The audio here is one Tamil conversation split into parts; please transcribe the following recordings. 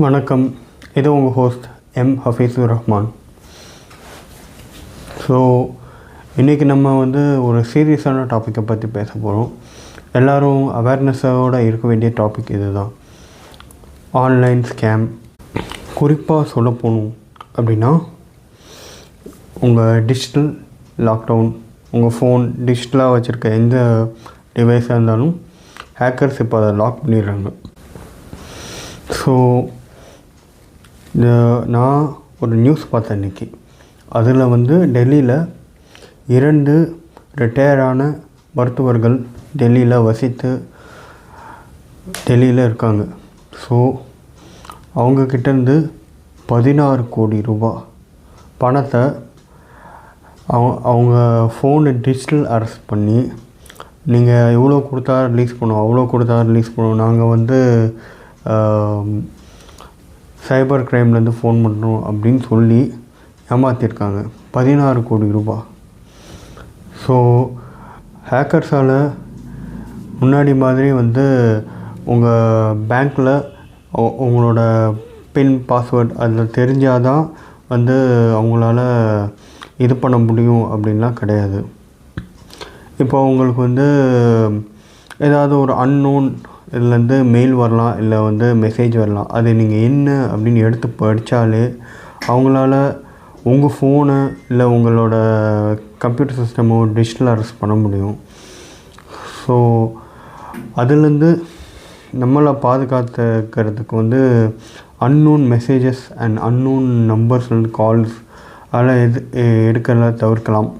வணக்கம். இது உங்கள் ஹோஸ்ட் எம் ஹஃபீஸுர் ரஹ்மான். ஸோ இன்றைக்கி நம்ம ஒரு சீரியஸான டாப்பிக்கை பற்றி பேச போகிறோம். எல்லோரும் அவேர்னஸோடு இருக்க வேண்டிய டாபிக் இது தான், ஆன்லைன் ஸ்கேம். குறிப்பாக சொல்ல போகணும் அப்படின்னா, உங்கள் டிஜிட்டல் லாக்டவுன், உங்கள் ஃபோன் டிஜிட்டலாக வச்சுருக்க எந்த டிவைஸாக இருந்தாலும் ஹேக்கர்ஸ் இப்போ அதை லாக் பண்ணிடுறாங்க. ஸோ நான் ஒரு நியூஸ் பார்த்தேன் இன்றைக்கி. அதில் டெல்லியில் 2 ரிட்டையரான மருத்துவர்கள் டெல்லியில் வசித்து டெல்லியில் இருக்காங்க. ஸோ அவங்கக்கிட்டேருந்து 16 கோடி ரூபாய் பணத்தை அவங்க ஃபோனு டிஜிட்டல் அரெஸ்ட் பண்ணி, நீங்கள் இவ்வளோ கொடுத்தா ரிலீஸ் பண்ணுவோம், அவ்வளோ கொடுத்தா ரிலீஸ் பண்ணுவோம், நாங்கள் சைபர் க்ரைம்லேருந்து ஃபோன் பண்ணுறோம் அப்படின்னு சொல்லி ஏமாற்றிருக்காங்க 16 கோடி ரூபாய். ஸோ ஹேக்கர்ஸால் முன்னாடி மாதிரி உங்கள் பேங்க்கில் உங்களோட பின் பாஸ்வேர்ட் அதில் தெரிஞ்சால் தான் அவங்களால இது பண்ண முடியும் அப்படின்லாம் கிடையாது. இப்போ உங்களுக்கு ஏதாவது ஒரு அன்னோன் இதுலேருந்து மெயில் வரலாம், இல்லை மெசேஜ் வரலாம். அது நீங்கள் என்ன அப்படின்னு எடுத்து படித்தாலே அவங்களால உங்கள் ஃபோனை இல்லை உங்களோட கம்ப்யூட்டர் சிஸ்டமோ டிஜிட்டல் அரெஸ்ட் பண்ண முடியும். ஸோ அதுலேருந்து நம்மளை பாதுகாத்துக்கிறதுக்கு unknown messages and unknown numbers calls அதெல்லாம் எடுக்கிறத தவிர்க்கலாம்.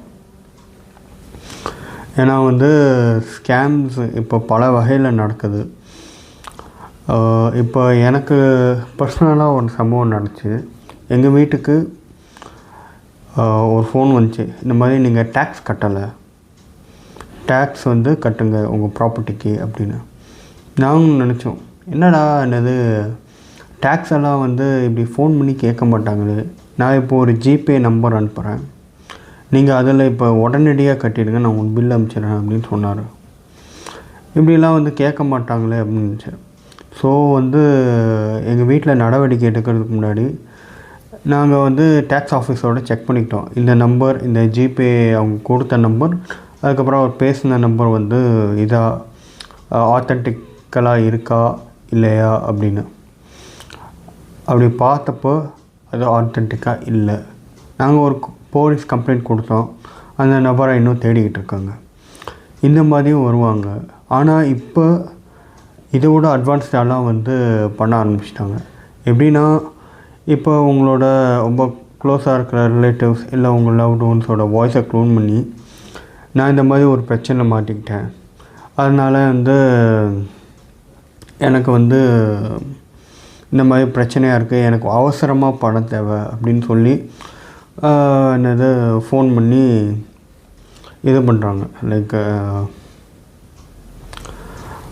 ஏன்னா ஸ்கேம்ஸ் இப்போ பல வகையில் நடக்குது. இப்போ எனக்கு பர்சனலாக ஒரு சம்பவம் நடந்துச்சு. எங்கள் வீட்டுக்கு ஒரு ஃபோன் வந்துச்சு, இந்த மாதிரி நீங்கள் டேக்ஸ் கட்டலை, டேக்ஸ் கட்டுங்க உங்கள் ப்ராப்பர்ட்டிக்கு அப்படின்னு. நாங்களும் நினச்சோம், என்னடா என்னது டேக்ஸ் எல்லாம் இப்படி ஃபோன் பண்ணி கேட்க மாட்டாங்களே, நான் இப்போது ஒரு ஜிபே நம்பர் அனுப்புகிறேன், நீங்கள் அதில் இப்போ உடனடியாக கட்டிடுங்க, நான் உங்களுக்கு பில் அனுப்பிச்சிடுறேன் அப்படின்னு சொன்னார். இப்படிலாம் கேட்க மாட்டாங்களே அப்படின்னு நினச்சேன். ஸோ எங்கள் வீட்டில் நடவடிக்கை எடுக்கிறதுக்கு முன்னாடி நாங்கள் டேக்ஸ் ஆஃபீஸோடு செக் பண்ணிக்கிட்டோம். இந்த நம்பர், இந்த ஜிபே அவங்க கொடுத்த நம்பர், அதுக்கப்புறம் அவர் பேசின நம்பர் இதாக ஆத்தென்டிக்கலாக இருக்கா இல்லையா அப்படின்னு. அப்படி பார்த்தப்போ அது ஆத்தென்டிக்காக இல்லை. நாங்கள் ஒரு போலீஸ் கம்ப்ளைண்ட் கொடுத்தோம். அந்த நபரை இன்னும் தேடிக்கிட்டு இருக்காங்க. இந்த மாதிரியும் வருவாங்க. ஆனால் இப்போ இதை விட அட்வான்ஸ்டாலாம் பண்ண ஆரம்பிச்சிட்டாங்க. எப்படின்னா, இப்போ உங்களோட ரொம்ப க்ளோஸாக இருக்கிற ரிலேட்டிவ்ஸ் இல்லை உங்கள் லவ்ட் ஒன்ஸோட வாய்ஸை க்ளோன் பண்ணி, நான் இந்த மாதிரி ஒரு பிரச்சனை மாட்டிக்கிட்டேன், அதனால் எனக்கு இந்த மாதிரி பிரச்சனையாக இருக்குது, எனக்கு அவசரமாக பணம் தேவை அப்படின்னு சொல்லி என்னது ஃபோன் பண்ணி இது பண்ணுறாங்க.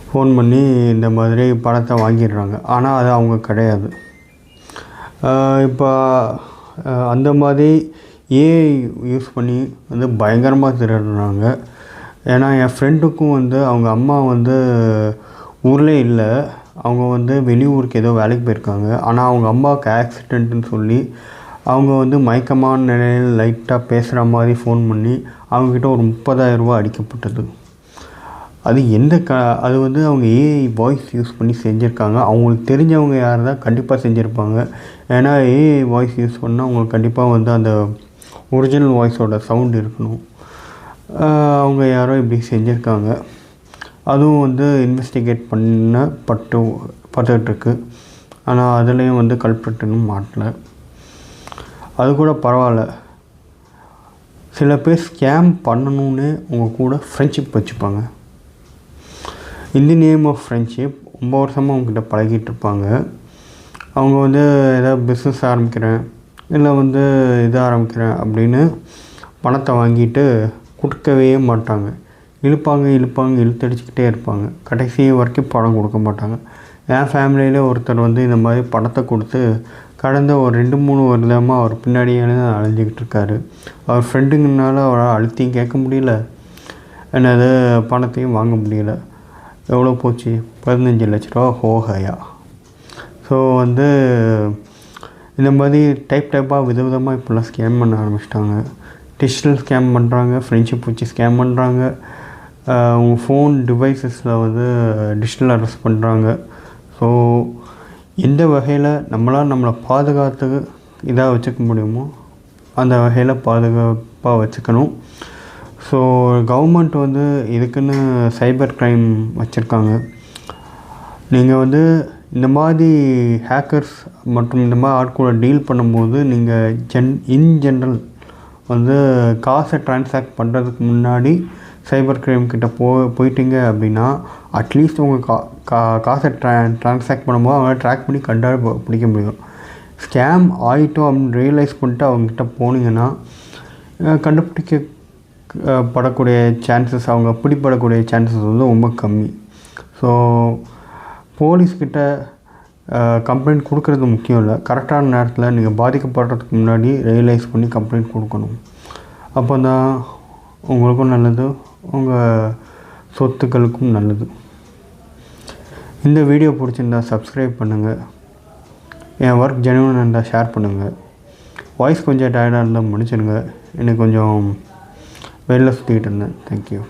ஃபோன் பண்ணி இந்த மாதிரி பணத்தை வாங்கிடுறாங்க. ஆனால் அது அவங்க கிடையாது. இப்போ அந்த மாதிரி ஏஐ யூஸ் பண்ணி பயங்கரமாக திருடுறாங்க. ஏன்னா என் ஃப்ரெண்டுக்கும் அவங்க அம்மா ஊர்லே இல்லை, அவங்க வெளியூருக்கு ஏதோ வேலைக்கு போயிருக்காங்க. ஆனால் அவங்க அம்மாவுக்கு ஆக்சிடெண்ட்டுன்னு சொல்லி அவங்க மயக்கமான நிலையில் லைட்டாக பேசுகிற மாதிரி ஃபோன் பண்ணி அவங்கக்கிட்ட ஒரு 30,000 ரூபா அடிக்கப்பட்டது. அது அது அவங்க ஏஐ வாய்ஸ் யூஸ் பண்ணி செஞ்சுருக்காங்க. அவங்களுக்கு தெரிஞ்சவங்க யார் தான் கண்டிப்பாக செஞ்சுருப்பாங்க. ஏன்னா ஏஐ வாய்ஸ் யூஸ் பண்ணால் அவங்களுக்கு கண்டிப்பாக அந்த ஒரிஜினல் வாய்ஸோட சவுண்ட் இருக்கணும். அவங்க யாரோ இப்படி செஞ்சுருக்காங்க. அதுவும் இன்வெஸ்டிகேட் பார்த்துக்கிட்டுருக்கு. ஆனால் அதுலேயும் கல்பிரட்டுன்னு மாட்டலை. அது கூட பரவாயில்ல. சில பேர் ஸ்கேம் பண்ணணுன்னு உங்கள் கூட ஃப்ரெண்ட்ஷிப் வச்சுப்பாங்க. இந்த நேம் ஆஃப் ஃப்ரெண்ட்ஷிப் ரொம்ப வருஷமாக அவங்ககிட்ட பழகிட்டு இருப்பாங்க. அவங்க ஏதாவது பிஸ்னஸ் ஆரம்பிக்கிறேன் இல்லை இது ஆரம்பிக்கிறேன் அப்படின்னு பணத்தை வாங்கிட்டு கொடுக்கவே மாட்டாங்க. இழுத்தடிச்சிக்கிட்டே இருப்பாங்க. கடைசி வரைக்கும் பணம் கொடுக்க மாட்டாங்க. என் ஃபேமிலியில் ஒருத்தர் இந்த மாதிரி பணத்தை கொடுத்து கடந்த ஒரு 2-3 வருடமாக அவர் பின்னாடியே தான் அலைஞ்சிக்கிட்டு இருக்காரு. அவர் ஃப்ரெண்டுங்கனால அவரால் அழுத்தியும் கேட்க முடியல, என்னது பணத்தையும் வாங்க முடியல. எவ்வளோ போச்சு? 15 லட்ச ரூபா ஹோஹையா. ஸோ ஸோ வந்து இந்த மாதிரி டைப்பாக விதவிதமாக இப்போல்லாம் ஸ்கேம் பண்ண ஆரம்பிச்சிட்டாங்க. டிஜிட்டல் ஸ்கேம் பண்ணுறாங்க, ஃப்ரெண்ட்ஷிப் வச்சு ஸ்கேம் பண்ணுறாங்க, உங்கள் ஃபோன் டிவைசஸில் வந்து டிஜிட்டல் அரெஸ்ட் பண்ணுறாங்க. ஸோ எந்த வகையில் நம்மளை பாதுகாத்து இதாக வச்சுக்க முடியுமோ அந்த வகையில் பாதுகாப்பாக வச்சுக்கணும். ஸோ கவர்மெண்ட் வந்து இதுக்குன்னு சைபர் க்ரைம் வச்சுருக்காங்க. நீங்கள் வந்து இந்த மாதிரி ஹேக்கர்ஸ் மற்றும் இந்த மாதிரி ஆட்கூட டீல் பண்ணும்போது நீங்கள் இன் ஜென்ரல் வந்து காசை ட்ரான்சாக்ட் பண்ணுறதுக்கு முன்னாடி சைபர் க்ரைம் கிட்ட போயிட்டீங்க அப்படின்னா அட்லீஸ்ட் உங்கள் காசை ட்ரான்சாக்ட் பண்ணும்போது அவங்கள ட்ராக் பண்ணி பிடிக்க முடியும். ஸ்கேம் ஆகிட்டோம் அப்படின்னு ரியலைஸ் பண்ணிட்டு அவங்ககிட்ட போனீங்கன்னா கண்டுபிடிக்கப்படக்கூடிய சான்சஸ், அவங்க பிடிப்படக்கூடிய சான்சஸ் வந்து ரொம்ப கம்மி. ஸோ போலீஸ்கிட்ட கம்ப்ளைண்ட் கொடுக்குறது முக்கியம் இல்லை, கரெக்டான நேரத்தில் நீங்கள் பாதிக்கப்படுறதுக்கு முன்னாடி ரியலைஸ் பண்ணி கம்ப்ளைண்ட் கொடுக்கணும். அப்போ தான் உங்களுக்கும் நல்லது, உங்கள் சொத்துக்களுக்கும் நல்லது. இந்த வீடியோ பிடிச்சிருந்தா சப்ஸ்கிரைப் பண்ணுங்கள். என் ஒர்க் ஜெனுவனாக இருந்தால் ஷேர் பண்ணுங்கள். வாய்ஸ் கொஞ்சம் டயர்டாக இருந்தால் முடிச்சிடுங்க. எனக்கு கொஞ்சம் வெளில சுற்றிக்கிட்டு இருந்தேன். தேங்க்யூ.